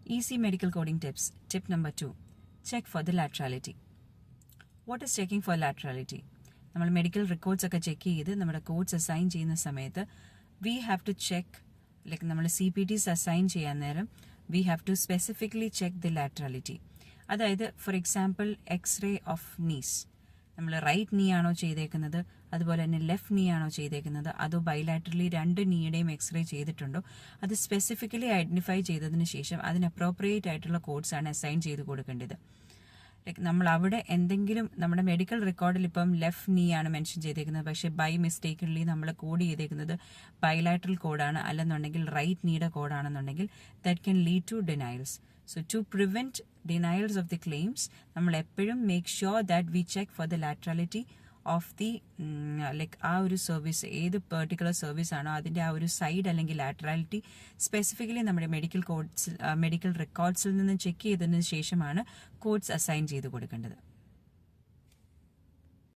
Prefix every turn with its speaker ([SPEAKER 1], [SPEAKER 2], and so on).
[SPEAKER 1] Easy medical coding tips. Tip number 2. Check for the laterality. What is checking for laterality? നമ്മൾ medical records ഒക്കെ check ചെയ്ത് നമ്മുടെ codes assign ചെയ്യുന്ന സമയത്ത് we have to check like നമ്മൾ CPTs assign ചെയ്യാൻ നേരം we have to specifically check the laterality. അതായത് for example x-ray of knees, നമ്മൾ റൈറ്റ് നീ ആണോ ചെയ്തേക്കുന്നത്, അതുപോലെ തന്നെ ലെഫ്റ്റ് നീ ആണോ ചെയ്തേക്കുന്നത്, അതോ ബൈലാറ്ററലി രണ്ട് നീയുടെയും എക്സ്റേ ചെയ്തിട്ടുണ്ടോ, അത് സ്പെസിഫിക്കലി ഐഡന്റിഫൈ ചെയ്തതിന് ശേഷം അതിന് അപ്രോപ്രിയേറ്റ് ആയിട്ടുള്ള കോഡ്സ് ആണ് അസൈൻ ചെയ്ത് കൊടുക്കേണ്ടത്. ലൈക്ക് നമ്മൾ അവിടെ എന്തെങ്കിലും നമ്മുടെ മെഡിക്കൽ റെക്കോർഡിൽ ഇപ്പം ലെഫ്റ്റ് നീ ആണ് മെൻഷൻ ചെയ്തേക്കുന്നത്, പക്ഷേ ബൈ മിസ്റ്റേക്കൻലി നമ്മൾ കോഡ് ചെയ്തേക്കുന്നത് ബൈലാറ്ററൽ കോഡാണ്, അല്ലെന്നുണ്ടെങ്കിൽ റൈറ്റ് നീയുടെ കോഡാണെന്നുണ്ടെങ്കിൽ that can lead to denials. So to prevent denials of the claims, നമ്മൾ എപ്പോഴും make sure that we check for the laterality of the like ആ ഒരു സർവീസ്, ഏത് പെർട്ടിക്കുലർ സർവീസ് ആണോ അതിൻ്റെ ആ ഒരു സൈഡ് അല്ലെങ്കിൽ ലാറ്ററാലിറ്റി സ്പെസിഫിക്കലി നമ്മുടെ മെഡിക്കൽ റെക്കോർഡ്സിൽ നിന്ന് ചെക്ക് ചെയ്തതിന് ശേഷമാണ് കോഡ്സ് അസൈൻ ചെയ്ത് കൊടുക്കേണ്ടത്.